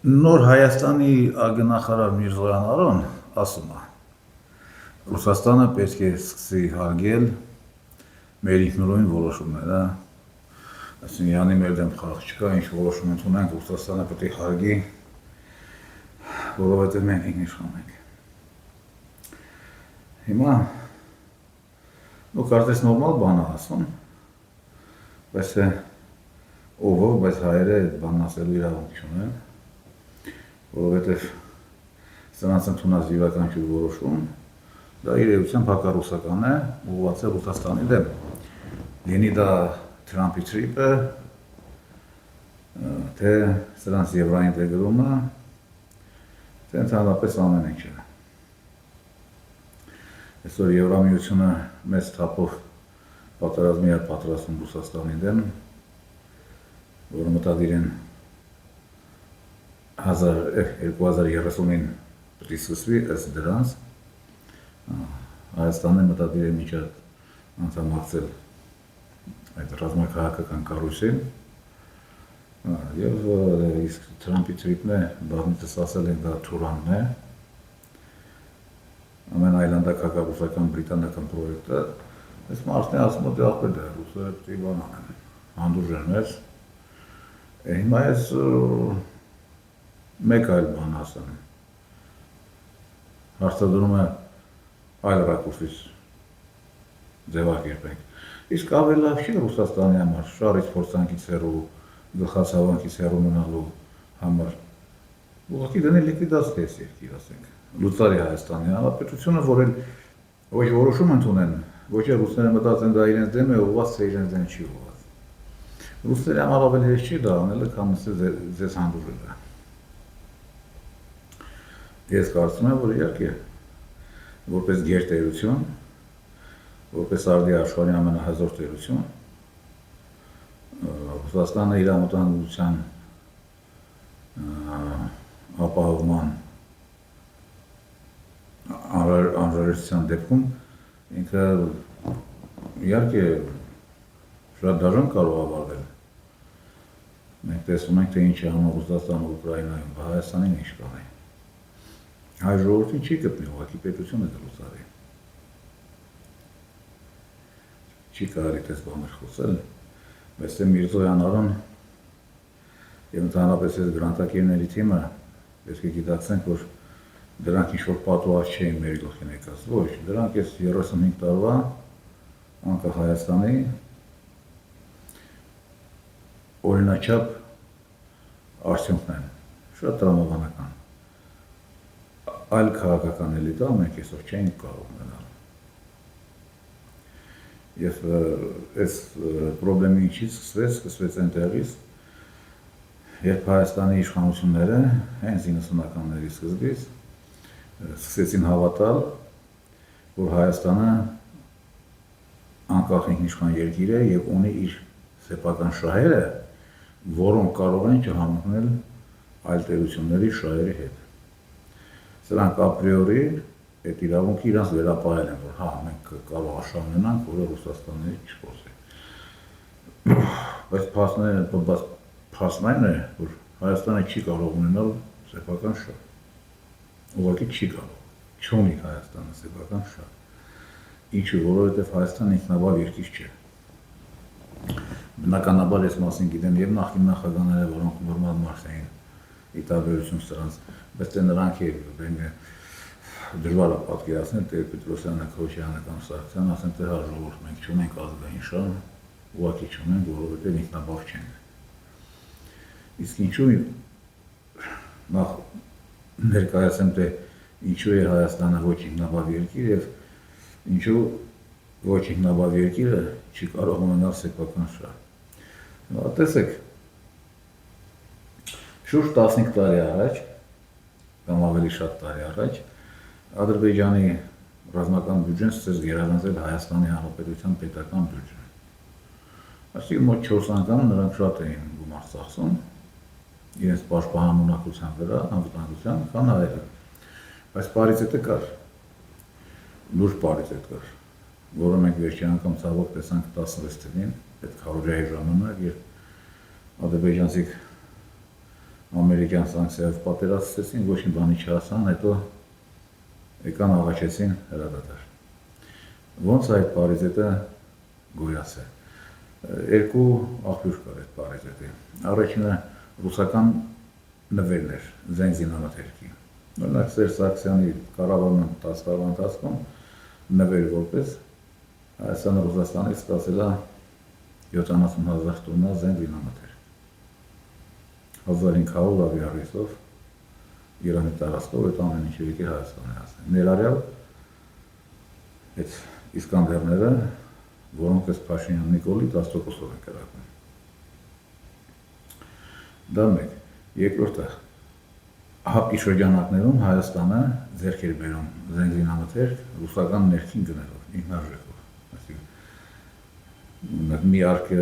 Նոր Հայաստանի ագնախարար Միրզոյան Արոն ասում է. Ռուսաստանը պետք է սկսի հարգել մեր ինքնուրույն որոշումները, այսինքն յանի մեր դեմ խաղ չկա, ինչ որոշում ընդունենք, Ռուսաստանը պետք է հարգի, որովհետև մենք ինքնիշխան ենք։ Հիմա կարծես նորմալ բան է ասում, բայց բայց հայերը այդ բանն ասելու իրավունք չունեն, որովհետև սրանց ընդունած յուրաքանչյուր որոշում դա իրեւությամբ հակառուսական է, ուղղված է Ռուսաստանի դեմ։ Լինի դա Թրամփի թրիպը, թե սրանց եվրոինտեգրումը, թե ընդհանրապես ամեն ինչը։ Այսօր Եվրամիությունը մեծ թափով պատերազմի է պատրաստում Ռուսաստանի դեմ, որը մտադիր են 2030-ին պետք է սկսվի ըստ դրանց, Հայաստանը մտադիր է միջად անդամակցել այդ ռազմաքաղաքական կառույցին, եւ իսկ Թրամփի թրիպն է, բազմիցս ասել են դա Թուրանն է, ամեն այլանդակահակառուսական բրիտանական պրոյեկտը, այս մարդն է ասում ότι ախպեր դա ռուսերը պետք է բան անեն, հանդուրժեն մեզ, հիմա ես մեկ այլ բան ասեմ, հարցադրում է այլ ռակուրսից ձևակերպենք, իսկ ավելի լավ չի Ռուսաստանի համար, շարից փորձանքից հեռու, գլխացավանքից հեռու մնալու համար, ուղղակի դնել լիկվիդացիա այս երկիր, ասենք, լուծարի Հայաստանի Հանրապետությունը, որ ոչ որոշում ընդունեն, ոչ էլ ռուսները մտածեն դա իրենց դեմ է ուղղված, թե իրենց դեմ չի ուղղված։ Ռուսների համար ավելի հեշտ չի դա անելը, քան ձեզ հանդուրժելը։ Ես կարծում եմ, որ իհարկե, որպես գերտերություն, որպես արդի աշխարհի ամենահզոր տերություն, Ռուսաստանը իր անվտանգության ապահովման անհրաժեշտության դեպքում ինքը իհարկե շատ դաժան կարող ավարտել։ Մենք տեսնում ենք, թե ինչ է անում Ռուսաստանը Ուկրաինայում, Հայաստանին ինչ կանի։ Հայ ժողովրդին չի գտնի, ուղղակի պետությունը դրուցարի։ Չի կարելի տես բաներ խոսել, բայց Միրզոյան Արոն եւ ընդհանրապես այս գրանտակիրների թիմը պետք է գիտակցենք, որ դրանք ինչ-որ պատուհաս չէին մեր գլխին եկած, ոչ, դրանք այս 35 տարվա անկախ Հայաստանի օրինաչափ արդյունքն են, շատ տրամաբանական։ Այլ քաղաքական էլիտա մենք այսօր չենք կարող ունենալ։ Եվ այս պրոբլեմը ինչից սկսվեց այնտեղից, երբ Հայաստանի իշխանությունները հենց 90-ականների սկզբից սկսեցին հավատալ, որ Հայաստանը անկախ ինքնիշխան երկիր է եւ ունի իր սեփական շահերը, որոնք կարող են չհամընկնել այլ տերությունների շահերի հետ։ Սրանք ապրիորի այդ իրավունքը իրանց վերապահել են, որ հա, մենք կարող աշահանանք, որը Ռուսաստանից չխոսի։ Բայց փաստն այն է, որ Հայաստանը չի կարող ունենալ սեփական շահ։ Ուղղակի չի կարող, չունի Հայաստանը սեփական շահ։ Ինչու, որովհետև Հայաստանը ինքնաբավ երկիր չէ։ Բնականաբար այս մասին գիտեն եւ նախկին նախագահները, որոնք նորմալ մարդ էին, ի տարբերություն սրանց, բայց թե նրանք դժվար է պատկերացնել Տեր-Պետրոսյանը, Քոչարյանը կամ Սարգսյանը, ասեն թե հա ժողովուրդ, մենք չունենք ազգային շահ, ուղղակի չունենք, որովհետև ինքնաբավ չենք։ Իսկ ինչու նախ ներկայացեմ, թե ինչու է Հայաստանը ոչ ինքնաբավ երկիր եւ ինչու ոչ ինքնաբավ երկիրը չի կարող ունենալ սեփական շահ։ Տեսեք, շուրջ 15 տարի առաջ, կամ ավելի շատ տարի առաջ, Ադրբեջանի ռազմական բյուջեն սկսեց գերազանցել Հայաստանի Հանրապետության պետական բյուջեն։ Այսինքն մոտ 4 անգամ նրանք շատ էին գումար ծախսում իրենց պաշտպանական ունակության վրա, անվտանգության, քան հայերը։ Բայց պարիտետը կար, լուրջ պարիտետ կար, որը մենք վերջին անգամ ցավոք տեսանք 16 թվականին, այդ քարոզիայի ժամանակ, երբ ադրբեջանցիք ամերիկյան սանկցիայով պատերազմեցին, ոչ մի բանի չհասան, հետո եկան աղաչեցին հրադադար։ Ոնց այդ պարիզետը գոյաց է։ Երկու աղբյուր կար այդ պարիզետի։ Առաջինը ռուսական նվերն էր զենք զինամթերքի։ Օրինակ Սերժ Սարգսյանի կառավարման 10 տարվա ընթացքում նվեր որպես Հայաստանը Ռուսաստանից ստացել է 70,000 տոննա զենք զինամթերք։ 1500 ավիառույցով Իրանի տարածքով այդ ամեն ինչը եկել Հայաստան է հասնել։ Ներառյալ այդ Իսկանդերները, որոնք այս Փաշինյան Նիկոլի 10%-ով են կրակում։ Դա մեկ։ Երկրորդը, ՀԱՊԿ-ի շրջանակներում Հայաստանը ձեռք էր բերում զենք զինամթերք ռուսական ներքին գներով, ինքնարժեքով։ Այսինքն մի արկը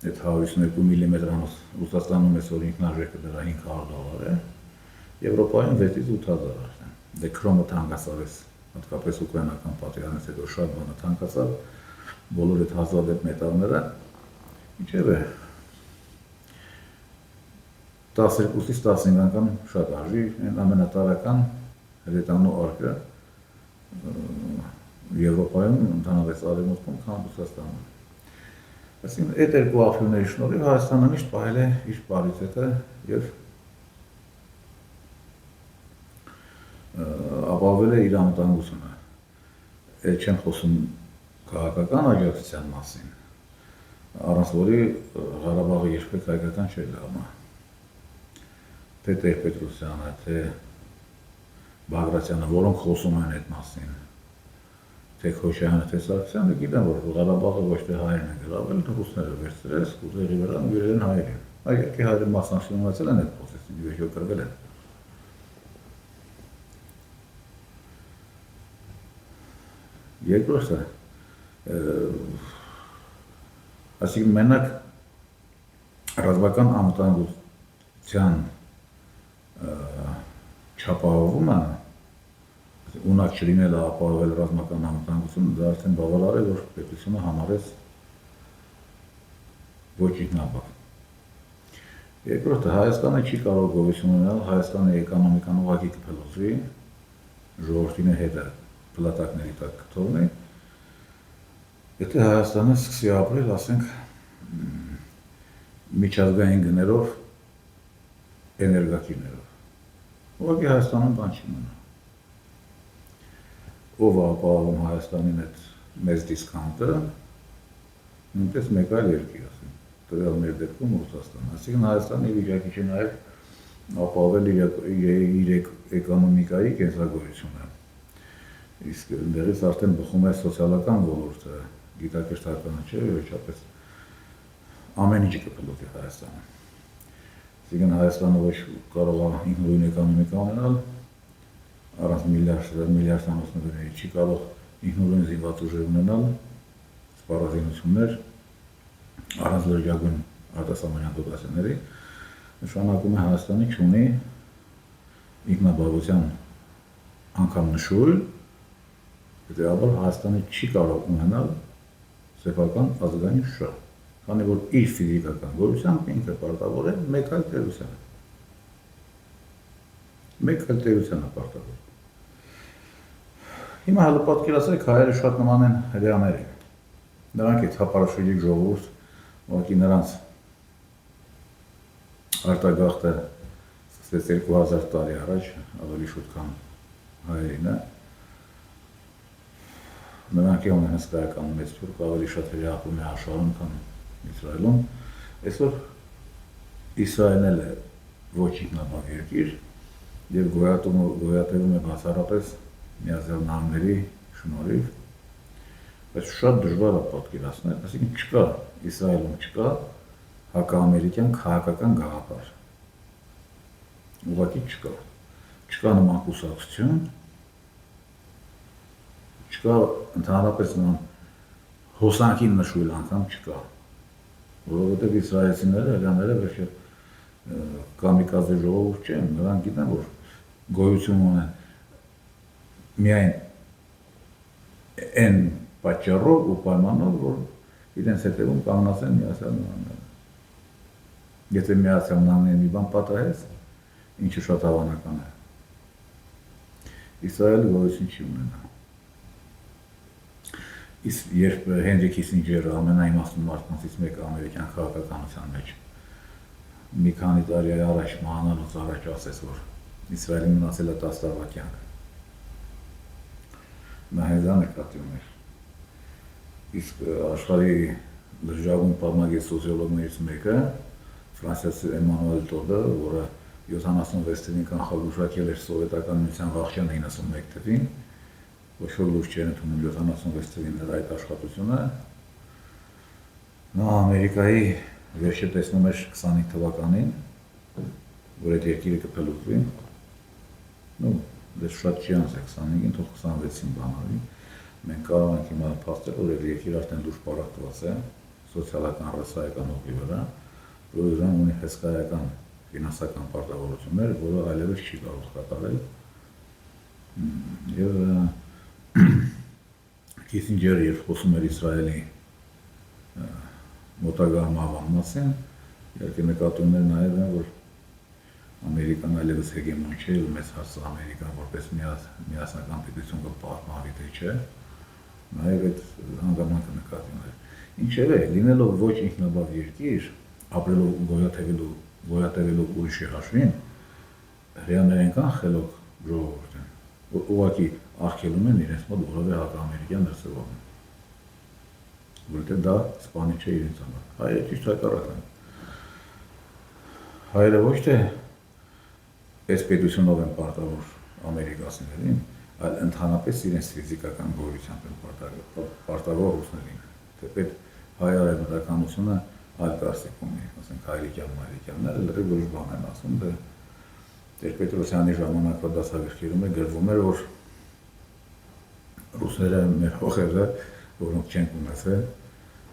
այդ 152 մմ-անոց Ռուսաստանում այսօր ինքնարժեքը դրա $500 է, Եվրոպայում 6-ից 8,000 արդեն։ Դե քրոմը թանկացավ էս, հատկապես ուկրաինական պատերազմից հետո շատ բանը թանկացավ, բոլոր այդ հազվադեպ մետաղները, ինչևէ 12-ից 15 անգամ շատ արժի, ամենատարրական հրետանու արկը Եվրոպայում ընդհանրապես արևմուտքում, քան Ռուսաստանում։ Այսինքն այդ երկու աղբյուրների շնորհիվ Հայաստանը միշտ պահել է իր պարիզետը եւ ապահովել է իր անվտանգությունը։ Այդ չեմ խոսում քաղաքական աջակցության մասին, առանց որի Ղարաբաղը երբեք հայկական չէր դառնա։ Թե Տեր-Պետրոսյանը, թե Բաղրատյանը, որոնք խոսում են այդ մասին, թե Քոչարյանը, թե Սարգսյանը, գիտեն, որ Ղարաբաղը ոչ թե հայերն են գրավել, ռուսները վերցրել, ուղեղի վրա նվիրել են հայերին։ Այգեքի հայերը մասնակցել են այդ պրոցեսին, վերջո կրվել են։ Երկրորդը, այսինքն մենակ ռազմական անվտանգության չապահովումը, ունակ չլինելը ապահովել ռազմական անվտանգությունը, դա արդեն բավարար է, որ պետությունը համարեց ոչ ինքնաբավ։ Երկրորդը, Հայաստանը չի կարող գոյություն ունենալ, Հայաստանի էկոնոմիկան ուղղակի կփլուզվի, ժողովրդին հետը փլատակների տակ կթողնի, եթե Հայաստանը սկսի ապրել, ասենք, միջազգային գներով, էներգակիրներով։ Ուղղակի Հայաստանում բան չի մնա։ Ով է ապահովում Հայաստանին այդ մեծ դիսկաունտը, նույնպես մեկ այլ երկիր, ասենք, տվյալ մեր դեպքում Ռուսաստանը։ Այսինքն Հայաստանի վիճակի չի նաև ապահովել իր էկոնոմիկայի կենսագոյությունը։ Իսկ դերից արդեն բխում է սոցիալական ոլորտը, գիտակերթականը չէ, վերջապես ամեն ինչը կփլուզի Հայաստանը։ Այսինքն Հայաստանը ոչ կարող է ինքնուրույն էկոնոմիկա ունենալ, առանց միլիարդանոց նվերների, չի կարող ինքնուրույն զինված ուժեր ունենալ, սպառազինություններ, առանց լրջագույն արտասահմանյան դոտացիաների, նշանակում է Հայաստանը չունի ինքնաբավության անգամ նշույլ, հետևաբար Հայաստանը չի կարող ունենալ սեփական ազգային շահ, քանի որ իր ֆիզիկական գոյությամբ ինքը պարտավոր է մեկ այլ տերության։ Մեկ այլ տերության է պարտավոր։ Հիմա հələ պատկերացրեք հայերը շատ նման են հրեաներին։ Նրանք այդ հապարաշրջիկ ժողովուրդ, ուղղակի նրանց արտագաղթը սկսվեց 2000 տարի առաջ, ավելի շուտ քան հայերինը։ Նրանք ունեն հսկայական մեծ թուրք, ավելի շատ հրեապում է աշխարհում, քան Իսրայելում։ Այսօր Իսրայելն էլ է ոչ ինքնաբավ երկիր եւ գոյատևում է բացառապես Միացյալ Նահանգների շնորհիվ, բայց շատ դժվար է պատկերացնել, այսինքն չկա Իսրայելում չկա հակաամերիկյան քաղաքական գաղափար։ Ուղղակի չկա։ Չկա նման կուսակցություն, չկա ընդհանրապես նման հոսանքի նշույլ անգամ չկա, որովհետև իսրայելցիները, հրեաները վերջը կամիկաձե ժողովուրդ չեն, նրանք գիտեն, որ գոյություն ունեն միայն այն պատճառով ու պայմանով, որ իրենց հետևում կանգնած են Միացյալ Նահանգները։ Եթե Միացյալ Նահանգները մի բան պատահեց, ինչը շատ հավանական է, Իսրայելը գոյություն չի ունենա։ Իսկ երբ Հենրի Քիսինջերը ամենաիմաստուն մարդկանցից մեկը ամերիկյան քաղաքականության մեջ մի քանի տարի առաջ մահանալուց առաջ ասեց, որ Իսրայելին մնացել է 10 տարվա կյանք։ Նա հենց դա նկատի ուներ։ Իսկ աշխարհի լրջագույն պատմագետ սոցիոլոգներից մեկը, ֆրանսիացի Էմանուել Տոդը, որը 76 թվականին կանխագուշակել էր սովետական միության վախճան 91 թվականին, ոչ որ լուրջ չեն ընդունում 76 թվականին նրա այդ աշխատությունը, նա Ամերիկայի վերջը տեսնում էր 25 թվականին, որ այդ երկիրը կփլուզվի, դες շատ չի անց է 25-ին, թող 26-ին բանալի, մենք կարող ենք հիմա փաստել, որ այդ երկիրը արդեն լուրջ պարակտված է սոցիալական ռասայական ուղի վրա, որ դրան ունի հսկայական ֆինանսական պարտավորություններ, որը այլևս չի կարող կատարել։ Եվ Քիսինջերը երբ խոսում էր Իսրայելի մոտակա մահվան մասին, իհարկե նկատում էր նաև, որ Ամերիկան այլևս հեգեմոն չէ, ու մեծ հասցը Ամերիկան որպես միասնական պետություն կպահպանվի թե չէ, նաև այդ հանգամանքը նկատի ուներ։ Ինչևէ, լինելով ոչ ինքնաբավ երկիր, ապրելով գոյատևելով ուրիշի հաշվին, հրեաներ ենքան խելոք ժողովուրդ են, որ ուղղակի արգելում են իրենց մոտ որևէ հակաամերիկյան դրսևորում, որովհետև դա սպանիչ է իրենց համար։ Հայերը ճիշտ հակառակն են։ Հայերը ոչ թե այս պետությունով են պարտավոր ամերիկացիներին, այլ ընդհանրապես իրենց ֆիզիկական գոյությամբ են պարտավոր ռուսներին։ Թեպետ հայ արևմտականությունը այլ կարծիք ունի, ասենք հայրիկյան-մայրիկյանները լրիվ ուրիշ բան են ասում, Տեր-Պետրոսյանի ժամանակվա դասագրքերում գրվում էր, որ ռուսները մեր հողերը, որոնք չենք ունեցել,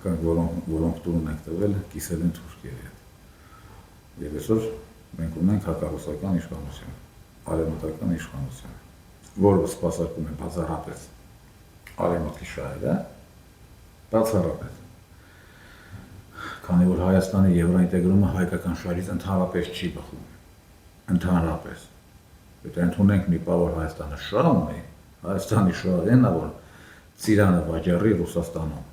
կամ որոնք տուն ենք տվել, կիսել են թուրքերի հետ։ Եվ այսօր մենք ունենք հակառուսական իշխանություն, արևմտական իշխանություն, որը սպասարկում է բացառապես արևմուտքի շահերը, բացառապես։ Քանի որ Հայաստանի եվրոինտեգրումը հայկական շահերից ընդհանրապես չի բխում, ընդհանրապես։ Եթե ընդունենք մի բան, որ Հայաստանը շահ ունի, Հայաստանի շահն է, որ Ծիրանը վաճառի Ռուսաստանում,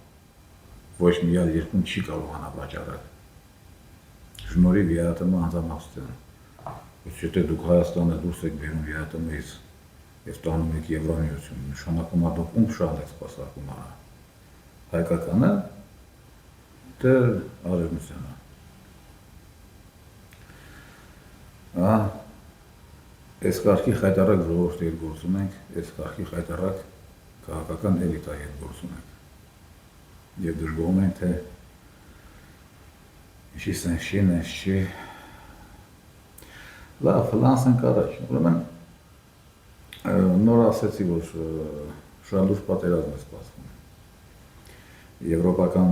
ոչ մի այլ երկրում չի կարողանա վաճառել։ Շնորհիվ ԵԱՏՄ անձամասության։ Ոչ եթե դուք Հայաստանը դուրս եք բերում ԵԱՏՄ-ից եւ տանում եք Եվրամիություն, նշանակում է դուք ում շահն եք սպասարկում արա։ Հայկականը, թե արևմտյանը։ Այս կարգի խայտարակ ժողովրդի հետ գործ ունենք, այս կարգի խայտարակ քաղաքական էլիտայի հետ գործ ունենք։ Եվ դժգոհում ենք, թե ինչի սենց չի, նենց չի։ Լավ, լանսենք առաջ։ Ուրեմն նոր ասեցի, որ շատ լուրջ պատերազմ է սպասվում։ Եվրոպական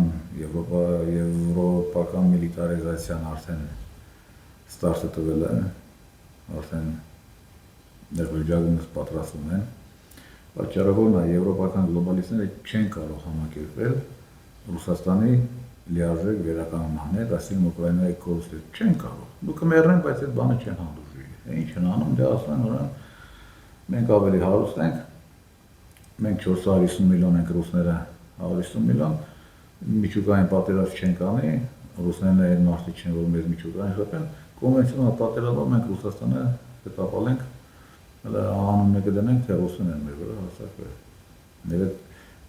միլիտարիզացիան արդեն ստարտը տվել է, արդեն ներվերջագունս պատրաստում են։ Պատճառը որն է, եվրոպական գլոբալիստները չեն կարող համակերպել Ռուսաստանի լիարժեք վերականգնանել, այսինքն Ուկրաինայի կորուստը չեն կարող։ Դուք կմեռնեն, բայց այդ բանը չեն հանդուրժի։ Ինչ են անում, դե ասեն, որ մենք ավելի հարուստ ենք, մենք 450 միլիոն ենք, ռուսները 150 միլիոն, միջուկային պատերազմ չենք անի, ռուսներն այն մարդիկ չեն, որ մեզ միջուկային խփեն, կոնվենցիոնալ պատերազմով մենք Ռուսաստանը կտապալենք, անունը կդնենք, թե ռուսներն են մեր վրա հարձակվել։ Մեր այդ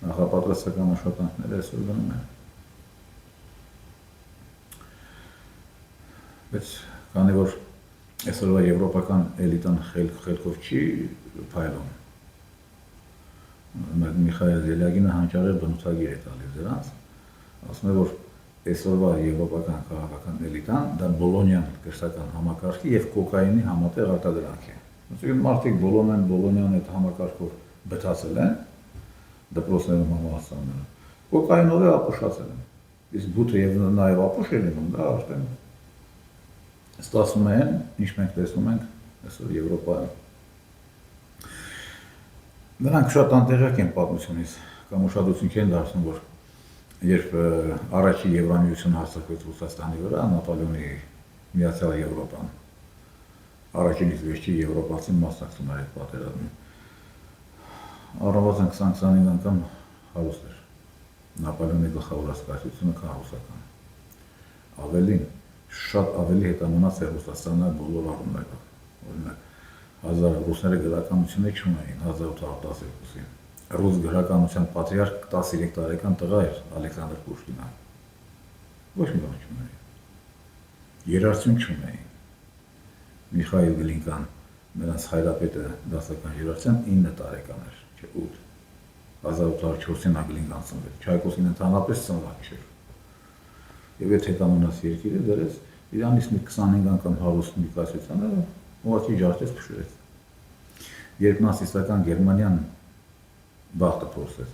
նախապատրաստական աշխատանքները այսօր գնում են։ Բայց քանի որ այսօրվա եվրոպական էլիտան խելքով չի փայլում, Միխայել Զելյագինը հանճարեղ բնութագիր է տալիս դրանց, ասում է, որ այսօրվա եվրոպական քաղաքական էլիտան դա Բոլոնյան կրթական համակարգի եւ կոկաինի համատեղ արտադրանք է։ Այսինքն մարդիկ Բոլոնյան այդ համակարգով բթացել են, դպրոցներում համալսարաններում, կոկաինով է ապուշացել են։ Իսկ բութը եւ նաեւ ապուշ է լինում, դա արդեն ստացվում են, ինչ մենք տեսնում ենք այսօր Եվրոպայում։ Նրանք շատ անտեղյակ են պատմությունից, կամ ուշադրություն չեն դարձնում, որ երբ առաջի Եվրամիությունը հարձակվեց Ռուսաստանի վրա, Նապոլեոնի Միացյալ Եվրոպան, առաջինից վերջի եվրոպացի մասնակցում էր այդ պատերազմին։ Առնվազն 20-25 անգամ հարուստ էր Նապոլեոնի գլխավոր հասկացությունը քան ռուսական։ Ավելին, շատ ավելի հետամնաց է Ռուսաստանը բոլոր առումներով։ Օրինակ, ռուսները գրականությունը չունեին 1812-ին։ Ռուս գրականության պատրիարք 13 տարեկան տղա էր Ալեքսանդր Պուշկինը։ Ոչ մի բան չունեին։ Երաժշտություն չունեին։ Միխայիլ Գլինկան, նրանց հայրապետը դասական երաժշտության 9 տարեկան էր, չէ 8։ 1804-ին Գլինկան ծնվեց, Չայկովսկին ընդհանրապես ծնված չէր։ Եվ այդ հետամնաց երկիրը դրեց իրանից մի 25 անգամ հարուստ մի կայսրությանը ուղղակի ջարդեց փշրեց։ Երբ նացիստական Գերմանիան բախտը փորձեց,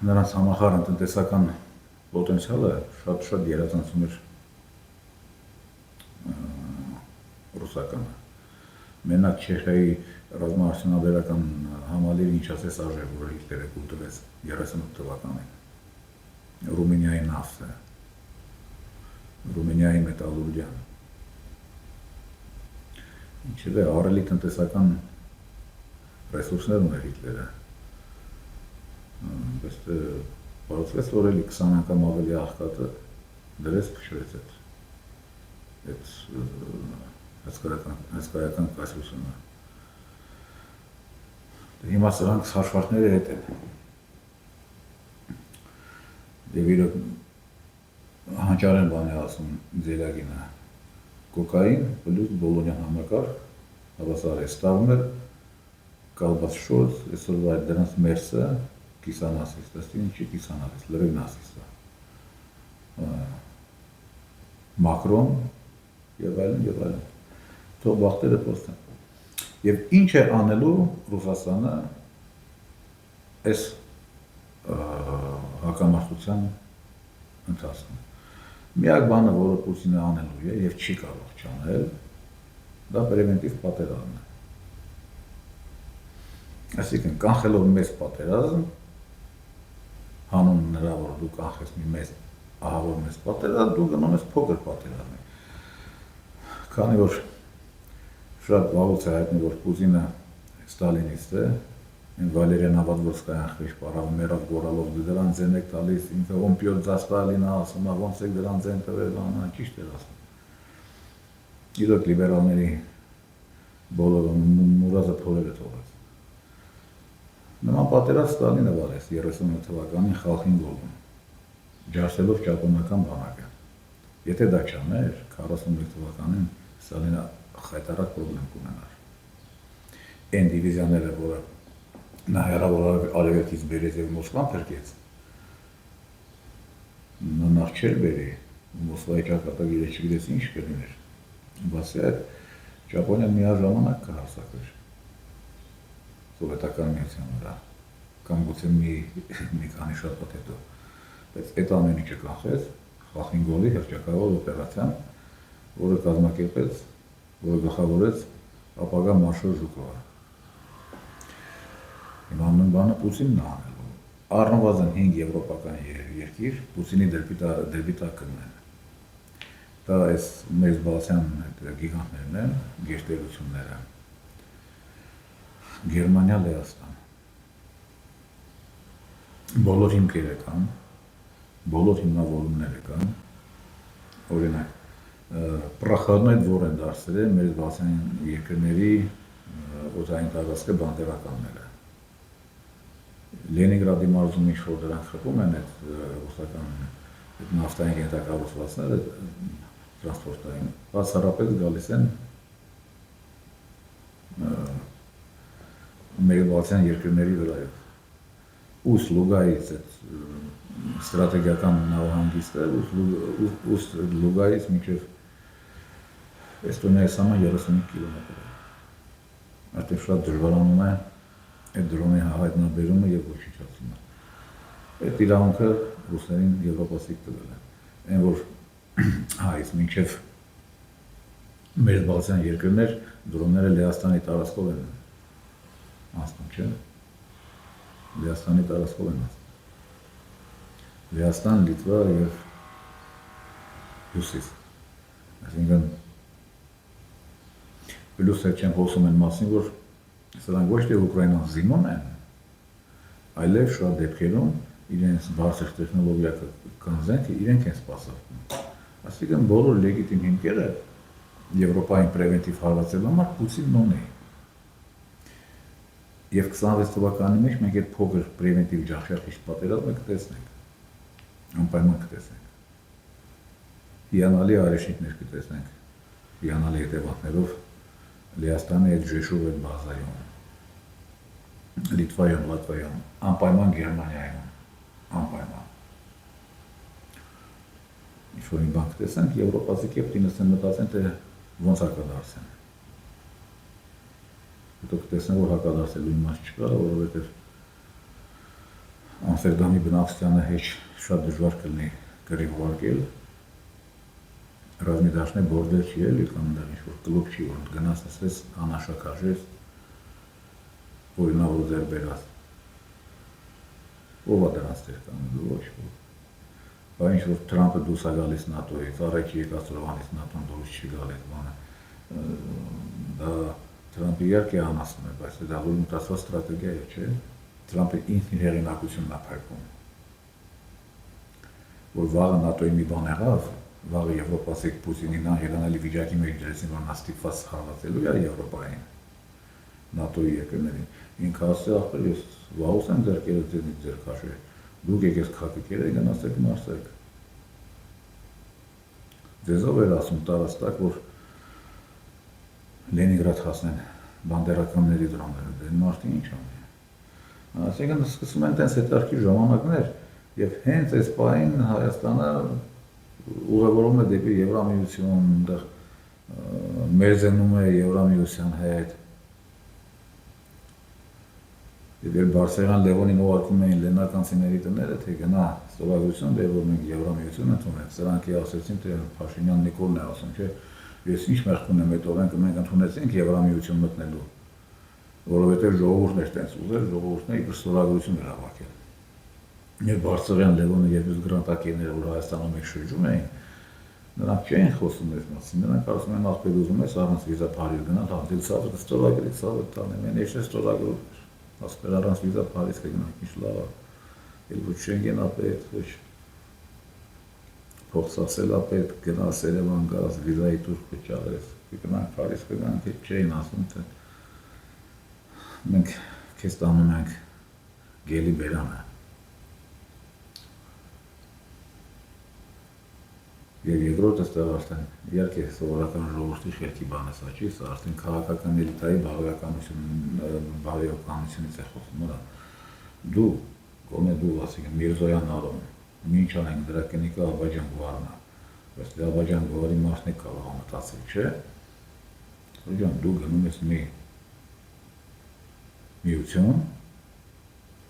նրանց համախառն տնտեսական պոտենցիալը շատ գերազանցում էր ռուսականը։ Մենակ Չեխիայի ռազմաարսենալերական համալիրը ինչացես արժեր, որը Հիտլերը կուլ տվեց 38 թվականին։ Ռումինիայի նավթը, Ռումինիայի մետալուրգիան։ Ինչևէ, առելի տնտեսական ռեսուրսներ ուներ Հիտլերը։ Բայց պարզվեց, որ էլի 20 անգամ ավելի աղքատը դրեց փշրեց այդ հսկայական կայսրությունը։ Հիմա սրանք հաշվարկները հետ են։ Եվ իրոք հանճարեն բան է ասում ձերագինը, կոկային պլյուս բոլոնյան համակարգ հավասար է, ստավում էր կալված շոց, այսօրվա այդ դրանց մերսը կիսանասիստ, ըստին ինչի կիսանասիստ, լրիվ նասիստ է։ Մակրոն և այլն, թող բախտերը փորձեն։ Եվ ինչ է անելու Ռուսաստանը այս հակամարտության ընթացքում։ Միակ բանը, որը Պուտինը անելու է և չի կարող չանել, դա պրևենտիվ պատերազմն է։ Այսինքն, կանխելով մեծ պատերազմ, հանուն նրա, որ դու կանխես մի մեծ ահավոր մեծ պատերազմ, դու գնում ես փոքր պատերազմի։ Քանի որ շատ վաղուց է հայտնի, որ Պուտինը ստալինիստ է, Վալերիա Նավադվորսկայան խիղճ պարավ մեռավ գորալով դրան ձեն եք տալիս, ինքը օմպիոտ ձա Ստալինը ասում է, ոնց եք դրան ձեն տվել, ճիշտ էր ասում։ Իրոք լիբերալների բոլորը մուրազը փորերը թողեց։ Նման պատերազմ Ստալինը վարեց 38 թվականին խալխին գոլում, ջարդելով ճապոնական բանակը։ Եթե դա չաներ, 41 թվականին Ստալինը խայտարակ պրոբլեմ կունենար։ Այն դիվիզիաները, որը նա հեռավոր արևելքից բերեց և Մոսկվան փրկեց, նա նախ չէր բերի, Մոսկվայի ճակատագիրը չգիտես ինչ կլիներ, բացի այդ Ճապոնիան միաժամանակ կհարձակվեր Սովետական միության վրա, կամ գուցե մի քանի շաբաթ հետո, բայց այդ ամեն ինչը կանխեց խալխին գոլի հռչակավոր օպերացիան, որը կազմակերպեց, որը գլխավորեց ապագա Մարշալ Ժուկովը։ Հիմա նույն բանը Պուտինն է անելու։ Առնվազն 5 եվրոպական երկիր Պուտինի դեպի տակ կմնեն։ Դա այս մեծ բալասյան գիգանտներն են, գերտերությունները։ Գերմանիա, Լեհաստան։ Բոլոր հիմքերը կան, բոլոր հիմնավորումները կան։ Օրինակ, պրախարնոյդ որ են դարձրել մեր բալասյան երկրների օդային տարածքը բանդերականները։ Լենինգրադի մարզում ինչ-որ դրանք խփում են այդ ռուսական նավթային ենթակառուցվածքները տրանսպորտային, բացառապես գալիս են մեր բալասյան երկրների վրայով։ Ուս Լուգայից այդ ստրատեգիական նավահանգիստը, ուս Լուգայից մինչև Էստոնիայի սահման 35 կիլոմետր է։ Արդեն շատ դժվարանում է այդ դրոնի հայտնաբերումը և ոչնչացումը։ Այդ իրավունքը ռուսներին եվրոպացիք տվել են։ Այն որ հայից մինչև մեր բալասյան երկրներ դրոնները Լեհաստանի տարածքով են անցնում, չէ՞։ Լեհաստանի տարածքով են անցնում։ Լեհաստան, Լիտվա և Հյուսիս։ Այսինքն պլյուս հետ չեմ խոսում են մասին, որ սրանք ոչ թե Ուկրաինան զինում են, այլև շատ դեպքերում իրենց բարձր տեխնոլոգիական զենքը իրենք են սպասարկում։ Այսինքն բոլոր լեգիտիմ հիմքերը Եվրոպային պրևենտիվ հարվածելու համար Պուտինն ունի։ Եվ 26 թվականի մեջ մենք այդ փոքր պրևենտիվ ջախջախիչ պատերազմը կտեսնենք։ Անպայման կտեսնենք։ Հիանալի արեշինքներ կտեսնենք, հիանալի հետևանքներով Լեհաստանի այդ Ժեշով այդ բազայում, Լիտվայում, Լատվայում, անպայման Գերմանիայում, անպայման։ Ինչ-որ մի բան կտեսնենք, եվրոպացի կեպտինս են մտածեն, թե ոնց հակադարձեն։ Հետո կտեսնեն, որ հակադարձելու իմաստ չկա, որովհետև Ամստերդամի բնակչությանը հեչ շատ դժվար կլինի կռիվ ուղարկել, ռազմի բորդել չի էլի, կամ դա ինչ-որ կլուբ չի, որ գնաց ասես անաշակաժես, օրինավոր ձեր բերած։ Ով է դրանց տեր կանում, դու ոչ որ։ Բա ինչ-որ Թրամպը դուրս է գալիս նատոյից, առաջի եկած օրվանից նատոն դուրս չի գալիս, բանը։ Դա Թրամպը իհարկե անասնում է, բայց դա որ մտածված ստրատեգիա է, չէ։ Թրամպը ինքն իր հեղինակությունն է փրկում։ Որ վաղը նատոյի մի բան եղավ, վաղը Եվրոպացի Պուտինին անհերանալի վիճակի մեջ դրեցին, որ նա ստիպված հարվածելու է Եվրոպային, նատոյի երկրներին։ Ինքը ասել ախպեր, ես վաղուց եմ ձեռքերը ձենից ձեռք քաշել, դուք եկես քակիկերը գնացեք մարսեք։ Ձեզով էր ասում տարաստակ, որ Լենինգրադ հասնեն բանդերականների դրամները, դեն մարդին ինչ անի։ Այսինքն սկսում են տենց հետարքի ժամանակներ, և հենց այս պահին Հայաստանը ուղևորում է դեպի Եվրամիություն, մերձենում է Եվրամիության հետ։ Եվ երբ Բարսեղյան Լևոնին ուղարկում էին լեննականցիների տները, թե գնա ստորագրություն դեր, որ մենք Եվրամիություն ընդունենք, սրանք ասեցին, թե Փաշինյան Նիկոլն է ասում, չէ, ես ինչ մեղք ունեմ այդ օրենքը մենք ընդունեցինք Եվրամիություն մտնելու, որովհետև ժողովուրդն էր տենց ուզել, ժողովուրդն է իբր ստորագրություն էր հավաքել։ Երբ Բարսեղյան Լևոնը երկու գրանտակիրները, որ Հայաստանում մենք շրջում էին, նրանք չէին խոսում այս մասին, նրանք ասում են ախպեր ուզում ես առանց վիզա Փարիզ գնալ, հանդիլ ցավը ստորագրի, ցավը տանեմ, են ես ստորագրում, ասպեր առանց վիզա Փարիզ կգնանք, ինչ լավ է, էլ ոչ Շենգեն է պետք, ոչ փոխսասել է պետք, գնաս Երևան գաս, վիզայի տուր կճարես, կգնանք Փարիզ կգնանք, հետ չէին ասում, թե մենք քեզ տանում ենք գելի բերանը։ Եվ երկրորդը ստեղ արդեն, իհարկե սովորական ժողովրդի խելքի բան է սա չի, սա արդեն քաղաքական էլիտայի բարոյականությունից է խոսում, հա։ Դու, գոնե դու, ասիկն Միրզոյան Արոն, ինչ անենք դրա կնիկը Աբաջան գուարն է, բայց դե Աբաջան գուարի մարդն է կարող մտածել, չէ։ Ջան, դու գնում ես մի միություն,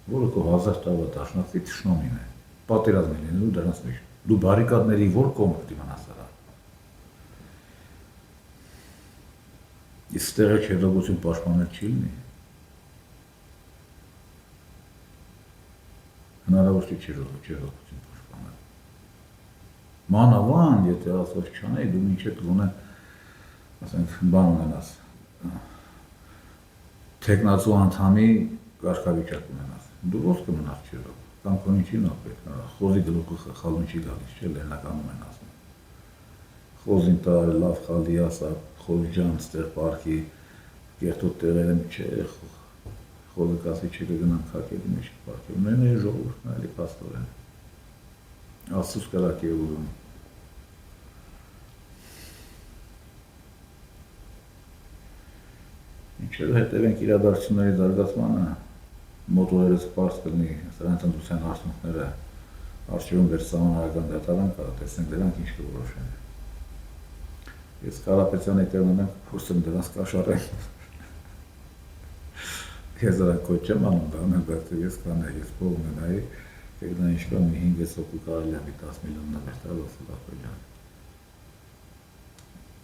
որը քո 1000 տարվա դաշնակցի թշնամին է, պատերազմ է լինելու դրանց մեջ։ Դու բարիկադների որ կողմ կդիմանաս դրա։ Իսկ ստեղը չերողություն պաշտպանել չի լինի։ Հնարավոր չի չերողություն պաշտպանել։ Մանավանդ, եթե ասված չանեի, դու մինչև գոնե, ասենք, բան ունենաս, թեկնածու անդամի կարգավիճակ ունենաս։ Դու ո՞ց կմնաս չերող։ Կամ քոնիչին ապետ, խոզի գլուխը խալուն չի գալիս, չէ, լեննականում են ասում։ Խոզին տար, լավ խալի ասա, խոզի ջան, ստեղ պարքի, կերտոտ տեղերեմ չէ, խոզը կասի չէ կգնամ կակելի մեջ պարքի, ունեն է ժողովուրդն այլի պաստորեն, ասուս կրակ է ուղում։ Ինչև հետևենք իրադարձությունների զարգացմանը, մոտորերս պարզ կլինի, սրանց ընդրության արդյունքները արժիվում վեր սահմանարական դատարան կա, տեսնենք դրանք ինչ կորոշեն։ Ես Կարապետյանի տեղն եմ, փորձեմ դրանց կաշառեմ։ Ես դրանք կոչ չեմ անում, դա ամեն բաղթը ես կանե, ես փողում եմ այ, կեգնա ինչ կա մի 5-6 հոգու կարելի է մի 10 միլիոն նվերտալ ասել Ախպեջան։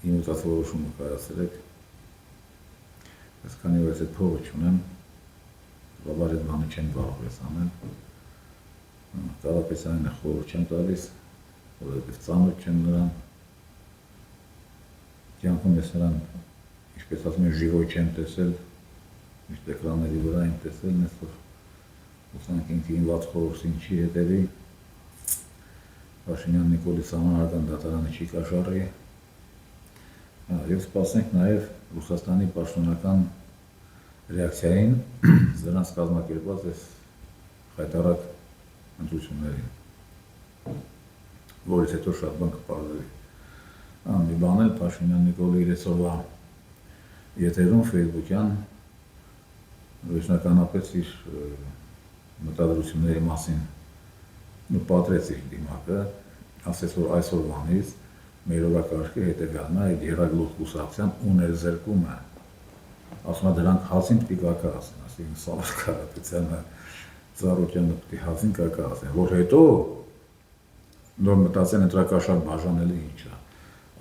Իմ ուտած որոշումը կայացել եք, ես քանի որ ես այդ փողը չունեմ, բաբար այդ բանը չեն կարող ես անել, Կարապետյանին է խորհուրդ չեմ տալիս, որովհետև ծանոթ չեմ նրան, կյանքում ես նրան, ինչպես ասում են, ժիվոյ չեմ տեսել, միշտ էկրանների վրա եմ տեսել, նես որ ուսանք ինքը ինված խորհրդին չի հետևի, Փաշինյան Նիկոլի Սահմանադրական դատարանը չի կաշառի, եւ սպասենք նաեւ Ռուսաստանի պաշտոնական ռեակցիային դրանց կազմակերպված այս խայտարակ ընտրություններին, որից հետո շատ բան կպարզվի։ Մի բան էլ Փաշինյան Նիկոլի 3 օրվա եթերում Facebook-յան վերջնականապես իր մտադրությունների մասին պատրեց իր դիմակը, ասեց, որ այսօրվանից մեր օրակարգը հետևյալն է, այդ եռագլուխ կուսակցության ուներզրկումը, ասում է դրանք հազին պիտի կակա ասեն, ասին Սամվել Կարապետյանը, Ծառուկյանը պիտի հազին կակա ասեն, որ հետո նոր մտածեն ընտրակաշառք բաժանելը ինչ է,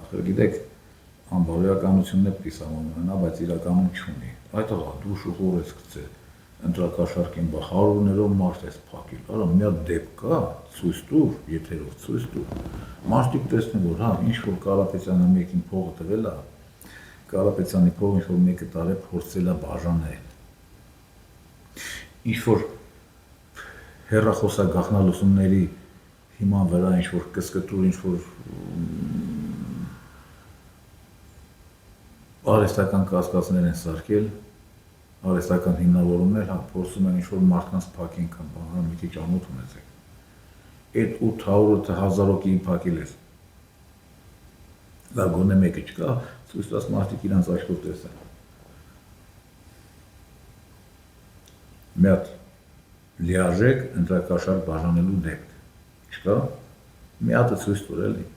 ախր գիտեք, անբարոյականությունն է պիտի սահմանվի, բայց իրականում չունի, այդ աղա դու շուխոր ես գցել, ընտրակաշառքին բա հարյուրներով մարդ ես փակել, արա մի հատ դեպք կա, ցույց տուր, եթերով ցույց տուր, մարդիկ տեսնեն, որ հա, ինչ որ Կարապետյանը մեկին փողը տվել է, Կարապետյանի փողը ինչ որ մեկը տարե փորձել է բաժանել, ինչ որ հեռախոսագաղտնալուծումների հիման վրա ինչ որ կսկտուր, ինչ որ արհեստական կասկածներ են սարքել, արհեստական հիմնավորումներ, փորձում են ինչ որ մարդկանց փակեն կամ բան, մի քիչ անոթ ունեցեք։ Այդ 800-ը 1000 հոգի փակել ես։ Դա գոնե մեկը չկա, ցույց տաս մարդիկ իրանց աչքով տեսան։ Մի հատ լիարժեք ընտրակաշառք բաժանելու դեպք չկա, մի հատը ցույց տուր էլի։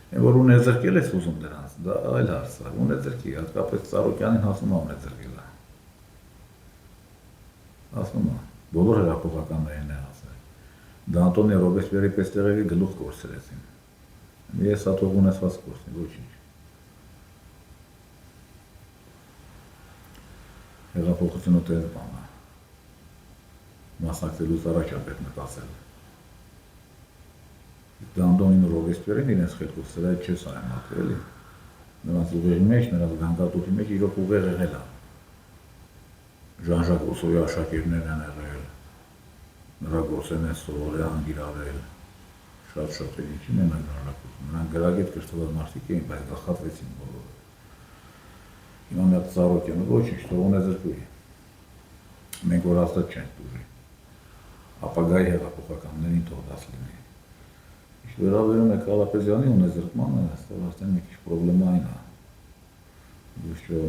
Են որ ունեզրկել ես ուզում դրանց, դա այլ հարց է, ունեզրկի, հատկապես Ծառուկյանին հասնում է ունեզրկել է։ Հասնում է, բոլոր հեղափոխականներին է հասել։ Դա Անտոնի Ռոբեսպիերի պես տեղերի գլուխ կորցրեցին։ Ես հատող ունեցված կորցնի, ոչինչ։ Հեղափոխությունը տեղ բան է։ Մասնակցելուց առաջ է պետք մտածել։ Դանդոնին ու Ռոբեսպիերին իրենց խելքով սրա չես այմատել, էլի։ Նրանց ուղեղի մեջ, նրանց գանգատուտի մեջ իրոք ուղեղ եղել է։ Ժան-Ժակ Ռուսոյի աշակերտներն են եղել, նրա գործերն են սովորել անգիրավել, շատ էլ ինչին են անգրանալակություն, նրանք գրագետ կրթված մարդիկ էին, բայց գլխատվեցին բոլորը։ Հիմա մի հատ Ծառուկյանը ոչինչ, թող ունեզրկվի։ Մենք որ հաստատ չենք տուժի, ապագայի հեղափոխականներին թող դաս լինի։ Վերաբերում է Կարապետյանի ունեզրկմանը, այստեղ արդեն մի քիչ պրոբլեմային է։ Դուշո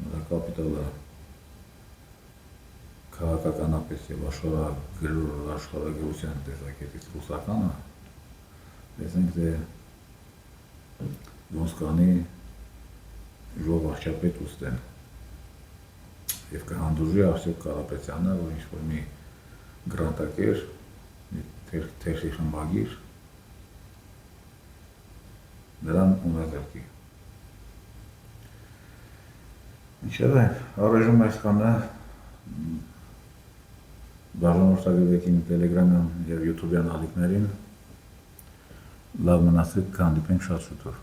նրա կապիտալը քաղաքականապես եւ աշխարհագրության տեսակետից ռուսական է։ Տեսենք թե ոնց կանի ժող վարչապետ ուստեն։ Եվ կհանդուրժի արդյոք Կարապետյանը, որ ինչ-որ մի գրանտակեր, թերթի խմբագիր, նրան ունեզրկի։ Ինչևէ, առայժմ այսքանը բաժանորդագրվեք իմ տելեգրամյան և յութուբյան ալիքներին, լավ մնացեք, կհանդիպենք շատ շուտով։